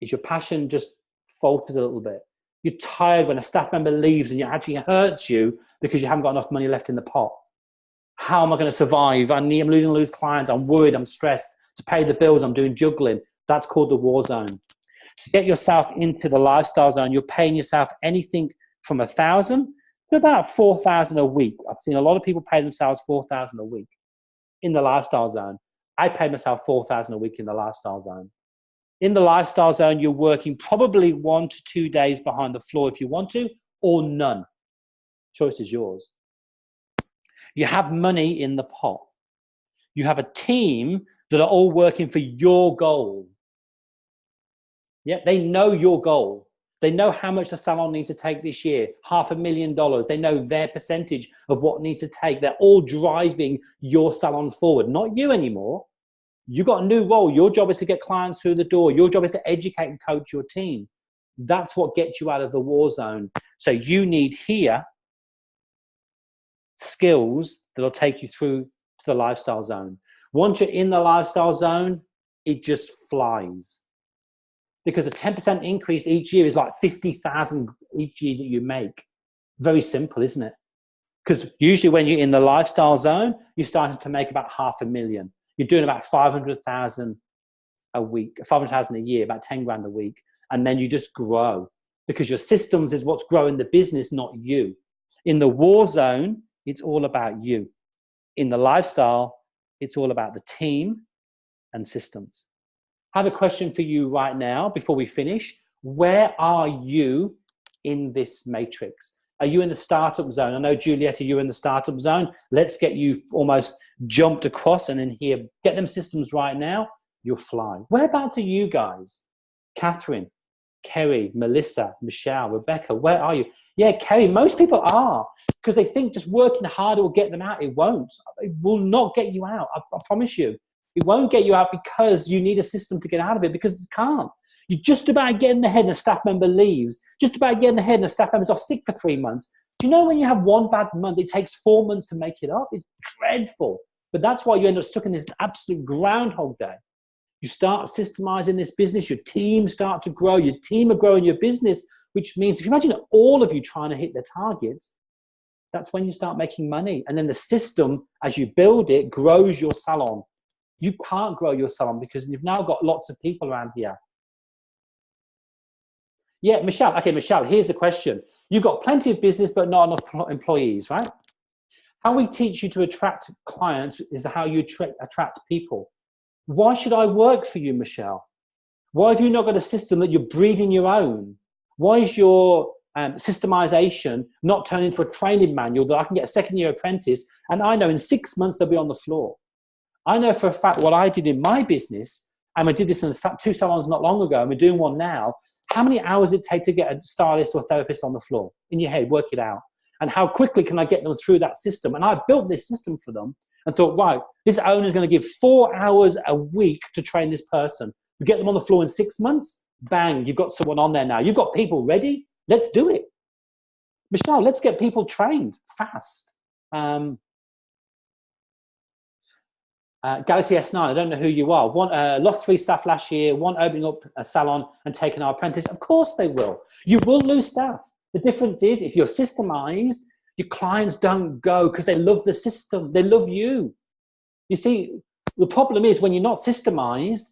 is your passion just falters a little bit. You're tired when a staff member leaves and it actually hurts you because you haven't got enough money left in the pot. How am I going to survive? I'm losing clients. I'm worried. I'm stressed. To pay the bills, I'm doing juggling. That's called the war zone. To get yourself into the lifestyle zone, you're paying yourself anything from 1,000 to about 4,000 a week. I've seen a lot of people pay themselves 4,000 a week in the lifestyle zone. I pay myself 4,000 a week in the lifestyle zone. In the lifestyle zone, you're working probably 1 to 2 days behind the floor if you want to, or none. Choice is yours. You have money in the pot. You have a team that are all working for your goal. Yeah, they know your goal. They know how much the salon needs to take this year, $500,000. They know their percentage of what needs to take. They're all driving your salon forward, not you anymore. You've got a new role. Your job is to get clients through the door. Your job is to educate and coach your team. That's what gets you out of the war zone. So you need here skills that'll take you through to the lifestyle zone. Once you're in the lifestyle zone, it just flies. Because a 10% increase each year is like 50,000 each year that you make. Very simple, isn't it? Because usually when you're in the lifestyle zone, you're starting to make about $500,000. You're doing about 500,000 a week, 500,000 a year, about 10 grand a week. And then you just grow because your systems is what's growing the business, not you. In the war zone, it's all about you. In the lifestyle, it's all about the team and systems. I have a question for you right now before we finish. Where are you in this matrix? Are you in the startup zone? I know, Julietta, you're in the startup zone. Let's get you almost jumped across and in here. Get them systems right now. You'll fly. Whereabouts are you guys? Catherine, Kerry, Melissa, Michelle, Rebecca, where are you? Yeah, Kerry, most people are because they think just working harder will get them out. It won't. It will not get you out. I promise you. It won't get you out because you need a system to get out of it because it can't. You're just about getting ahead and a staff member leaves. Just about getting ahead and a staff member's off sick for 3 months. Do you know when you have one bad month, it takes 4 months to make it up? It's dreadful. But that's why you end up stuck in this absolute groundhog day. You start systemizing this business, your team start to grow, your team are growing your business, which means if you imagine all of you trying to hit their targets, that's when you start making money. And then the system, as you build it, grows your salon. You can't grow your salon because you've now got lots of people around here. Yeah, Michelle. Okay, Michelle, here's the question. You've got plenty of business, but not enough employees, right? How we teach you to attract clients is how you attract people. Why should I work for you, Michelle? Why have you not got a system that you're breeding your own? Why is your systemization not turned into a training manual that I can get a second-year apprentice and I know in 6 months they'll be on the floor? I know for a fact what I did in my business, and I did this in 2 salons not long ago, and we're doing one now. How many hours it take to get a stylist or a therapist on the floor? In your head, work it out. And how quickly can I get them through that system? And I built this system for them and thought, right, this owner is going to give 4 hours a week to train this person. We get them on the floor in 6 months, bang, you've got someone on there now. You've got people ready. Let's do it. Michelle, let's get people trained fast. Galaxy S9, I don't know who you are. One lost 3 staff last year, one opening up a salon and taking our apprentice. Of course they will. You will lose staff. The difference is if you're systemized, your clients don't go because they love the system. They love you. You see, the problem is when you're not systemized,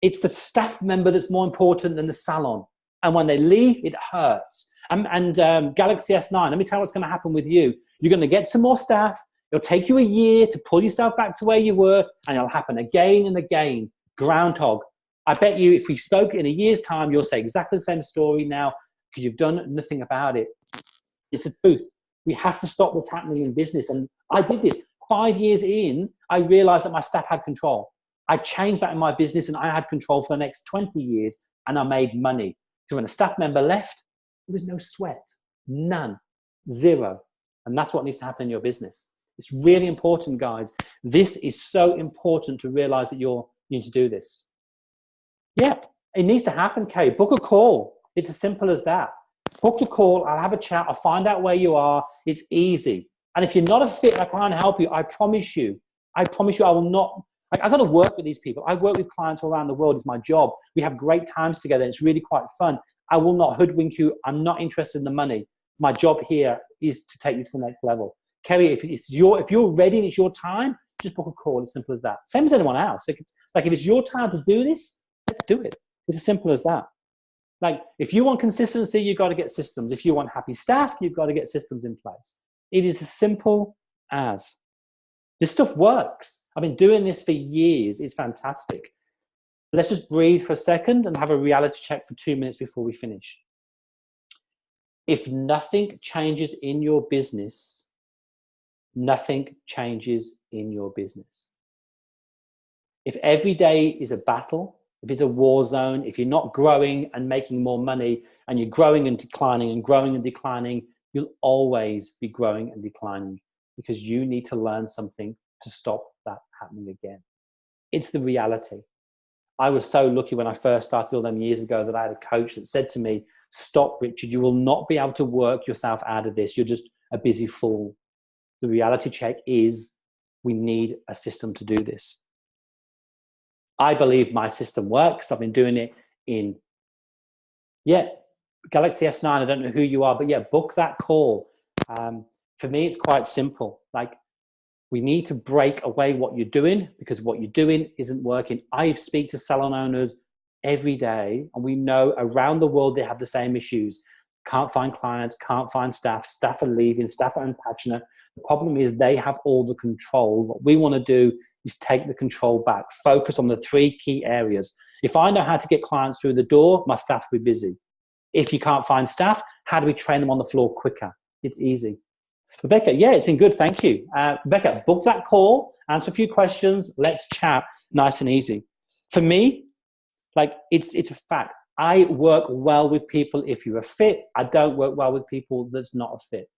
it's the staff member that's more important than the salon. And when they leave, it hurts. And Galaxy S9, let me tell you what's going to happen with you. You're going to get some more staff. It'll take you a year to pull yourself back to where you were, and it'll happen again and again. Groundhog. I bet you if we spoke in a year's time, you'll say exactly the same story now because you've done nothing about it. It's the truth. We have to stop what's happening in business. And I did this. 5 years in, I realized that my staff had control. I changed that in my business, and I had control for the next 20 years, and I made money. So when a staff member left, there was no sweat. None. Zero. And that's what needs to happen in your business. It's really important, guys. This is so important to realize that you need to do this. Yeah, it needs to happen, Kay. Book a call. It's as simple as that. Book a call. I'll have a chat. I'll find out where you are. It's easy. And if you're not a fit, I can't help you. I promise you, I will not. I've got to work with these people. I work with clients all around the world. It's my job. We have great times together. It's really quite fun. I will not hoodwink you. I'm not interested in the money. My job here is to take you to the next level. Kerry, if you're ready and it's your time, just book a call. It's simple as that. Same as anyone else. Like if it's your time to do this, let's do it. It's as simple as that. Like if you want consistency, you've got to get systems. If you want happy staff, you've got to get systems in place. It is as simple as. This stuff works. I've been doing this for years. It's fantastic. Let's just breathe for a second and have a reality check for 2 minutes before we finish. If nothing changes in your business, nothing changes in your business. If every day is a battle, if it's a war zone, if you're not growing and making more money and you're growing and declining and growing and declining, you'll always be growing and declining because you need to learn something to stop that happening again. It's the reality. I was so lucky when I first started all them years ago that I had a coach that said to me, stop, Richard, you will not be able to work yourself out of this. You're just a busy fool. The reality check is we need a system to do this. I believe my system works. I've been doing it in, Galaxy S9. I don't know who you are, but book that call. For me, it's quite simple. Like, we need to break away what you're doing because what you're doing isn't working. I speak to salon owners every day, and we know around the world they have the same issues. Can't find clients, can't find staff, staff are leaving, staff are unpassionate. The problem is they have all the control. What we want to do is take the control back, focus on the 3 key areas. If I know how to get clients through the door, my staff will be busy. If you can't find staff, how do we train them on the floor quicker? It's easy. Rebecca, it's been good. Thank you. Rebecca, book that call, answer a few questions. Let's chat. Nice and easy. For me, like it's a fact. I work well with people if you're a fit. I don't work well with people that's not a fit.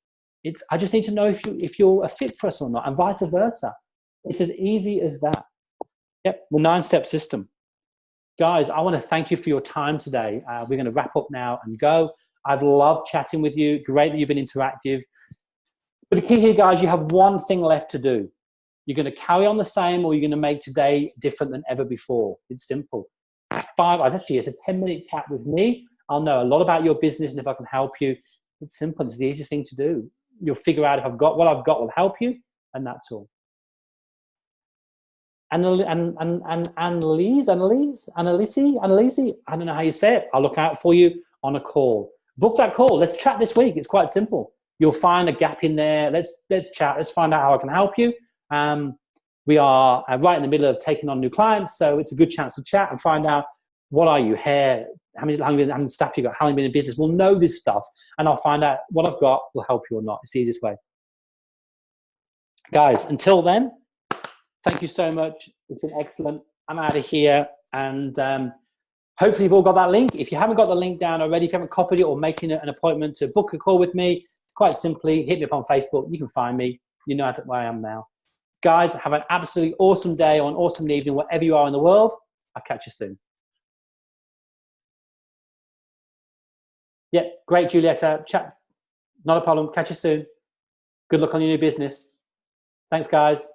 I just need to know if you're a fit for us or not, and vice versa. It's as easy as that. Yep, the 9-step system. Guys, I want to thank you for your time today. We're going to wrap up now and go. I've loved chatting with you. Great that you've been interactive. But the key here, guys, you have one thing left to do. You're going to carry on the same, or you're going to make today different than ever before. It's simple. It's a 10-minute chat with me. I'll know a lot about your business, and if I can help you, it's simple. It's the easiest thing to do. You'll figure out if what I've got will help you, and that's all. Annalise, I don't know how you say it. I'll look out for you on a call. Book that call. Let's chat this week. It's quite simple. You'll find a gap in there. Let's chat. Let's find out how I can help you. We are right in the middle of taking on new clients, so it's a good chance to chat and find out what are you, hair, how many staff you got, how long you've been in business. We'll know this stuff, and I'll find out what I've got will help you or not. It's the easiest way. Guys, until then, thank you so much. It's been excellent. I'm out of here, and hopefully you've all got that link. If you haven't got the link down already, if you haven't copied it or making an appointment to book a call with me, quite simply, hit me up on Facebook. You can find me. You know where I am now. Guys, have an absolutely awesome day or an awesome evening, wherever you are in the world. I'll catch you soon. Great, Julieta. Chat. Not a problem. Catch you soon. Good luck on your new business. Thanks, guys.